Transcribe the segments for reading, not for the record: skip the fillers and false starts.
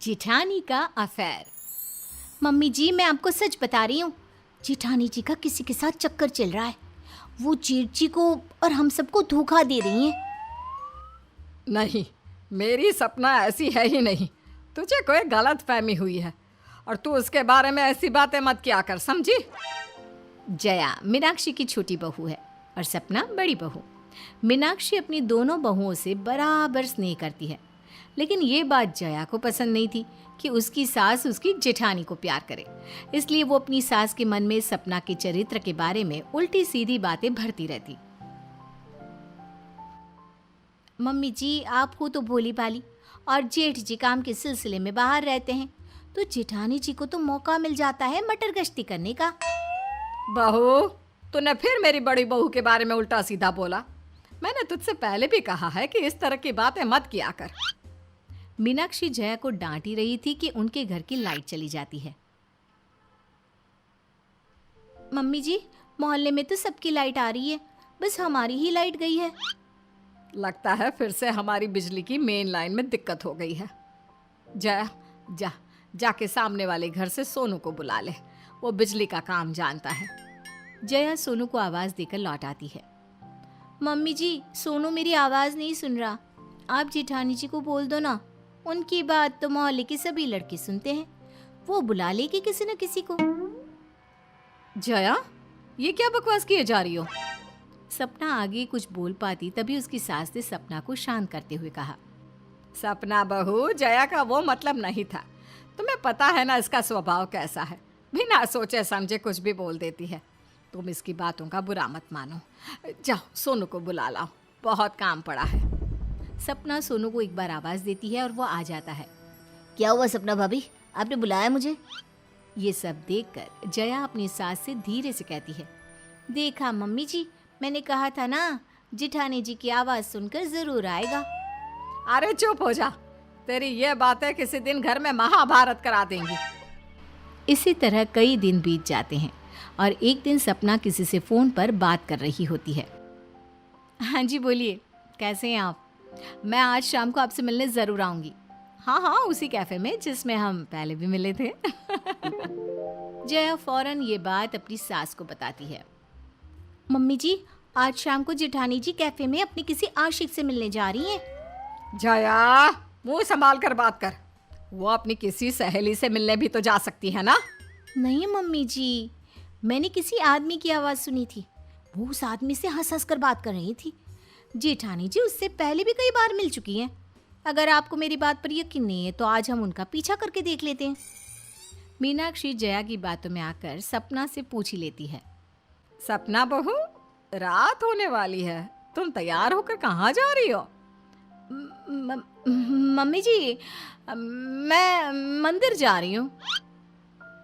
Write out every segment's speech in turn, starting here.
जेठानी का affair. Mummy जी, मैं आपको सच बता रही हूँ, जेठानी जी का किसी के साथ चक्कर चल रहा है। वो जेठ जी को और हम सबको धोखा दे रही हैं। नहीं, मेरी सपना ऐसी है ही नहीं। तुझे कोई गलत फहमी हुई है और तू उसके बारे में ऐसी बातें मत किया कर, समझी? जया मीनाक्षी की छोटी बहू है और सपना बड़ी बहू। मीनाक्षी अपनी दोनों बहुओं से बराबर स्नेह करती है, लेकिन ये बात जया को पसंद नहीं थी कि उसकी सास उसकी जेठानी को प्यार करे। इसलिए वो अपनी सास के मन में सपना के चरित्र के बारे में उल्टी सीधी बातें भरती रहती। मम्मी जी, आप हो तो भोली भाली और जेठ जी काम के सिलसिले में बाहर रहते हैं, तो जेठानी जी को तो मौका मिल जाता है मटर गश्ती करने का। बहू, तूने फिर मेरी बड़ी बहू के बारे में उल्टा सीधा बोला। मैंने तुझसे पहले भी कहा है कि इस तरह की बातें मत किया कर। मीनाक्षी जया को डांट ही रही थी कि उनके घर की लाइट चली जाती है। मम्मी जी, मोहल्ले में तो सबकी लाइट आ रही है, बस हमारी ही लाइट गई है। लगता है फिर से हमारी बिजली की मेन लाइन में दिक्कत हो गई है। जया, जाके सामने वाले घर से सोनू को बुला ले, वो बिजली का काम जानता है। जया सोनू को आवाज देकर लौट आती है। मम्मी जी, सोनू मेरी आवाज नहीं सुन रहा, आप जेठानी जी को बोल दो ना, उनकी बात तो मोहल्ले के सभी लड़के सुनते हैं, वो बुला लेगी किसी न किसी को। जया, ये क्या बकवास किए जा रही हो? सपना आगे कुछ बोल पाती, तभी उसकी सास ने सपना को शांत करते हुए कहा। सपना बहू, जया का वो मतलब नहीं था। तुम्हें पता है ना इसका स्वभाव कैसा है, बिना सोचे समझे कुछ भी बोल देती है। तुम इसकी बातों का बुरा मत मानो। जाओ सोनू को बुला लाओ, बहुत काम पड़ा है। सपना सोनू को एक बार आवाज देती है और वो आ जाता है। क्या हुआ सपना भाभी, आपने बुलाया मुझे? ये सब देखकर जया अपनी सास से धीरे से कहती है, देखा मम्मी जी, मैंने कहा था ना, जेठानी जी की आवाज सुनकर जरूर आएगा। अरे चुप हो जा, तेरी ये बातें किसी दिन घर में महाभारत करा देंगी। इसी तरह कई दिन बीत जाते हैं और एक दिन सपना किसी से फोन पर बात कर रही होती है। हाँ जी बोलिए, कैसे हैं आप? मैं आज शाम को आपसे मिलने जरूर आऊंगी। हाँ, उसी कैफे में जिसमें हम पहले भी मिले थे। जया फौरन ये बात अपनी सास को बताती है। मम्मी जी, आज शाम को जेठानी जी कैफे में अपनी किसी आशिक से मिलने जा रही हैं। जया, मुंह संभाल कर बात कर। वो अपनी किसी सहेली से मिलने भी तो जा सकती है ना। नहीं मम्मी जी, मैंने किसी आदमी की आवाज सुनी थी, वो उस आदमी से हंस हंस कर बात कर रही थी। जेठानी जी उससे पहले भी कई बार मिल चुकी हैं। अगर आपको मेरी बात पर यकीन नहीं है तो आज हम उनका पीछा करके देख लेते हैं। मीनाक्षी जया की बातों में आकर सपना से पूछ ही लेती है। सपना बहू, रात होने वाली है, तुम तैयार होकर कहाँ जा रही हो? मम्मी जी, मैं मंदिर जा रही हूँ।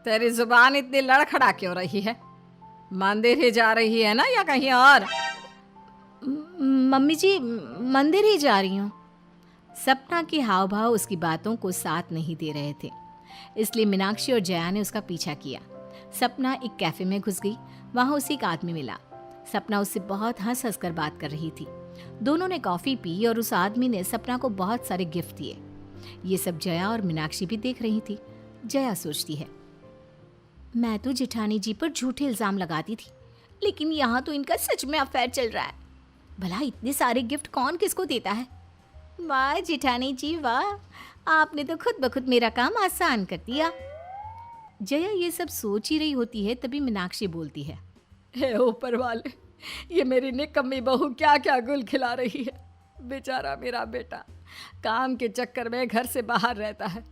तेरी जुबान इतनी लड़खड़ा क्यों रही है? मंदिर ही जा रही है ना या कहीं और? मम्मी जी, मंदिर ही जा रही हूँ। सपना के हाव भाव उसकी बातों को साथ नहीं दे रहे थे, इसलिए मीनाक्षी और जया ने उसका पीछा किया। सपना एक कैफे में घुस गई, वहाँ उसे एक आदमी मिला। सपना उससे बहुत हंस हंस कर बात कर रही थी। दोनों ने कॉफी पी और उस आदमी ने सपना को बहुत सारे गिफ्ट दिए। ये सब जया और मीनाक्षी भी देख रही थी। जया सोचती है, मैं तो जेठानी जी पर झूठे इल्जाम लगाती थी, लेकिन यहाँ तो इनका सच में अफेयर चल रहा है। भला इतने सारे गिफ्ट कौन किसको देता है? वाह जेठानी जी वाह, आपने तो खुद ब खुद मेरा काम आसान कर दिया। जया ये सब सोच ही रही होती है, तभी मीनाक्षी बोलती है। हे ऊपर वाले, ये मेरी निकम्मी बहू क्या क्या गुल खिला रही है। बेचारा मेरा बेटा काम के चक्कर में घर से बाहर रहता है।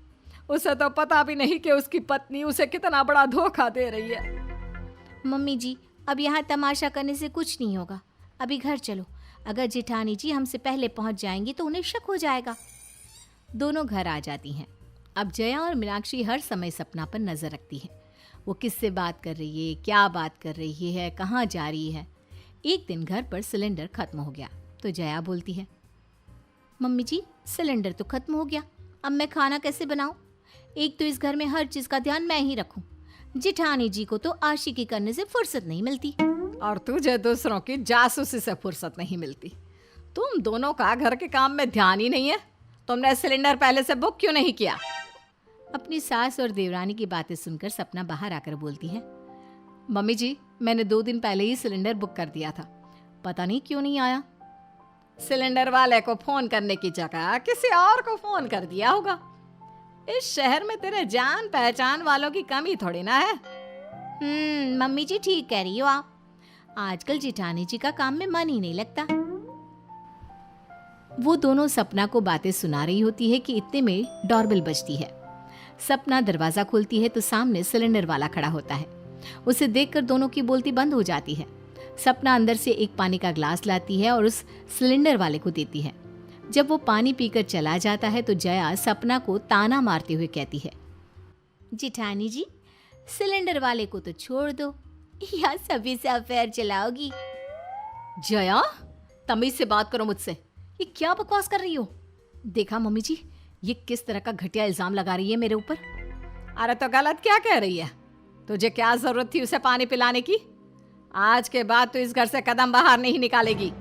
उसे तो पता भी नहीं कि उसकी पत्नी उसे कितना बड़ा धोखा दे रही है। मम्मी जी, अब यहाँ तमाशा करने से कुछ नहीं होगा, अभी घर चलो। अगर जेठानी जी हमसे पहले पहुँच जाएंगी तो उन्हें शक हो जाएगा। दोनों घर आ जाती हैं। अब जया और मीनाक्षी हर समय सपना पर नजर रखती है। वो किससे बात कर रही है, क्या बात कर रही है, कहाँ जा रही है। एक दिन घर पर सिलेंडर खत्म हो गया तो जया बोलती है, मम्मी जी सिलेंडर तो खत्म हो गया, अब मैं खाना कैसे बनाऊं? एक तो इस घर में हर चीज का ध्यान मैं ही रखूं, जेठानी जी को तो आशिकी करने से फुर्सत नहीं मिलती और तुझे दूसरों की जासूसी से फुर्सत नहीं मिलती। तुम दोनों का घर के काम में ध्यान ही नहीं है। तुमने सिलेंडर पहले से बुक क्यों नहीं किया? अपनी सास और देवरानी की बातें सुनकर सपना बाहर आकर बोलती है, मम्मी जी, मैंने 2 दिन पहले ही सिलेंडर बुक कर दिया था, पता नहीं क्यों नहीं आया। सिलेंडर वाले को फोन करने की जगह किसी और को फोन कर दिया होगा। इस शहर में तेरे जान पहचान वालों की कमी थोड़ी ना है। मम्मी जी ठीक कह रही हो आप, आजकल जिठानी जी का काम में मन ही नहीं लगता। वो दोनों सपना को बातें सुना रही होती है कि इतने में डोरबेल बजती है। सपना दरवाजा खोलती है तो सामने सिलेंडर वाला खड़ा होता है। उसे देखकर दोनों की बोलती बंद हो जाती है। सपना अंदर से एक पानी का ग्लास लाती है और उस सिलेंडर वाले को देती है। जब वो पानी पीकर चला जाता है तो जया सपना को ताना मारते हुए कहती है, जिठानी जी, सिलेंडर वाले को तो छोड़ दो, या सभी से अफेयर चलाओगी। जया, तमीज से बात करो मुझसे, ये क्या बकवास कर रही हो? देखा मम्मी जी, ये किस तरह का घटिया इल्जाम लगा रही है मेरे ऊपर। अरे तो गलत क्या कह रही है? तुझे क्या जरूरत थी उसे पानी पिलाने की? आज के बाद तो इस घर से कदम बाहर नहीं निकालेगी।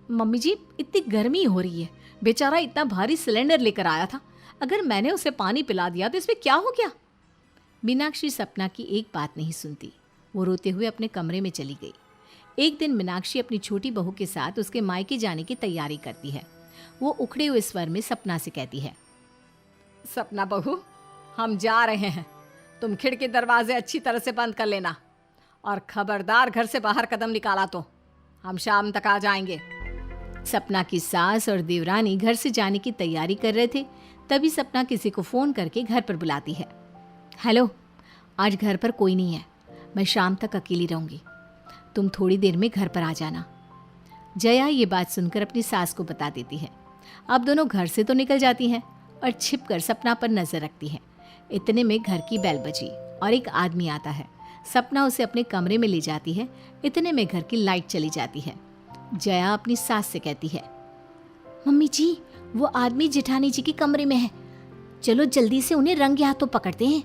मम्मी जी, इतनी गर्मी हो रही है, बेचारा इतना भारी सिलेंडर लेकर आया था, अगर मैंने उसे पानी पिला दिया तो इसमें क्या हो गया। मीनाक्षी सपना की एक बात नहीं सुनती। वो रोते हुए अपने कमरे में चली गई। एक दिन मीनाक्षी अपनी छोटी बहू के साथ उसके मायके जाने की तैयारी करती है। वो उखड़े हुए स्वर में सपना से कहती है, सपना बहू, हम जा रहे हैं, तुम खिड़की दरवाजे अच्छी तरह से बंद कर लेना, और खबरदार घर से बाहर कदम निकाला तो हम शाम तक आ जाएंगे। सपना की सास और देवरानी घर से जाने की तैयारी कर रहे थे, तभी सपना किसी को फोन करके घर पर बुलाती है। हेलो, आज घर पर कोई नहीं है, मैं शाम तक अकेली रहूंगी, तुम थोड़ी देर में घर पर आ जाना। जया ये बात सुनकर अपनी सास को बता देती है। अब दोनों घर से तो निकल जाती हैं और छिपकर सपना पर नजर रखती हैं। इतने में घर की बेल बजी और एक आदमी आता है। सपना उसे अपने कमरे में ले जाती है। इतने में घर की लाइट चली जाती है। जया अपनी सास से कहती है, मम्मी जी, वो आदमी जेठानी जी के कमरे में है, चलो जल्दी से उन्हें रंगे हाथों पकड़ते हैं।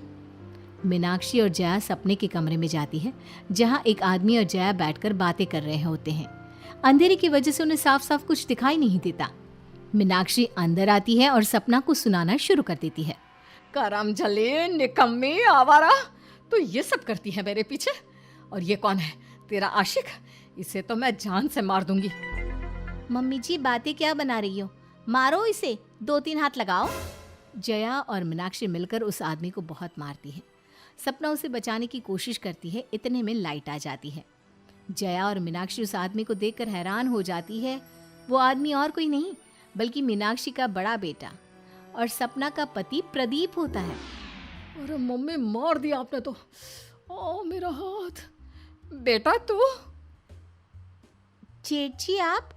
मीनाक्षी और जया सपने के कमरे में जाती है, जहाँ एक आदमी और जया बैठकर बातें कर रहे होते हैं। अंधेरे की वजह से उन्हें साफ साफ कुछ दिखाई नहीं देता। मीनाक्षी अंदर आती है और सपना को सुनाना शुरू कर देती है। करम जले, निकम्मी, आवारा, तो ये सब करती है मेरे पीछे। और ये कौन है? तेरा आशिक? इसे तो मैं जान से मार दूंगी। मम्मी जी, बातें क्या बना रही हो? मारो इसे, 2-3 हाथ लगाओ। जया और मीनाक्षी मिलकर उस आदमी को बहुत मारती है। सपना उसे बचाने की कोशिश करती है। इतने में लाइट आ जाती है। जया और मीनाक्षी उस आदमी को देखकर हैरान हो जाती है। वो आदमी और कोई नहीं बल्कि मीनाक्षी का बड़ा बेटा और सपना का पति प्रदीप होता है। अरे मम्मी, मार दिया आपने तो। ओ मेरा हाथ। बेटा तू? जेठ जी, आप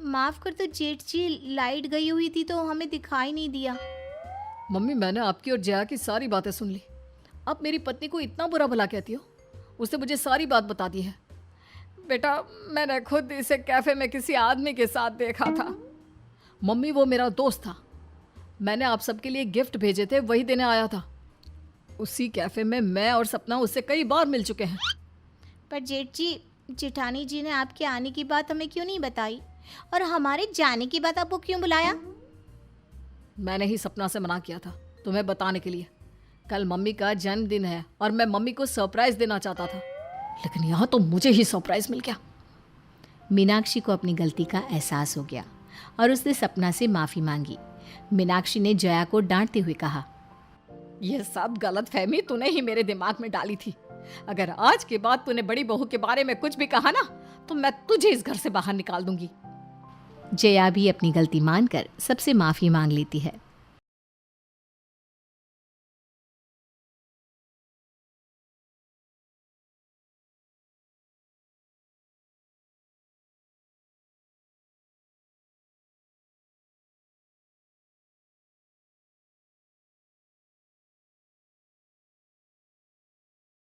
माफ कर दो जेठ जी, लाइट गई हुई थी तो हमें दिखाई नहीं दिया। मम्मी, मैंने आपकी और जया की सारी बातें सुन ली। अब मेरी पत्नी को इतना बुरा भला कहती हो? उसने मुझे सारी बात बता दी है। बेटा, मैंने खुद इसे कैफे में किसी आदमी के साथ देखा था। मम्मी, वो मेरा दोस्त था। मैंने आप सबके लिए गिफ्ट भेजे थे, वही देने आया था। उसी कैफे में मैं और सपना उससे कई बार मिल चुके हैं। पर जेठ जी, जेठानी जी ने आपके आने की बात हमें क्यों नहीं बताई, और हमारे जाने की बात आपको क्यों बुलाया? मैंने ही सपना से मना किया था तुम्हें बताने के लिए। कल मम्मी का जन्मदिन है और मैं मम्मी को सरप्राइज देना चाहता था, लेकिन यहाँ तो मुझे ही सरप्राइज मिल गया। मीनाक्षी को अपनी गलती का एहसास हो गया और उसने सपना से माफ़ी मांगी। मीनाक्षी ने जया को डांटते हुए कहा, यह सब गलतफहमी तूने ही मेरे दिमाग में डाली थी। अगर आज के बाद तूने बड़ी बहू के बारे में कुछ भी कहा ना, तो मैं तुझे इस घर से बाहर निकाल दूंगी। जया भी अपनी गलती मानकर सबसे माफ़ी मांग लेती है।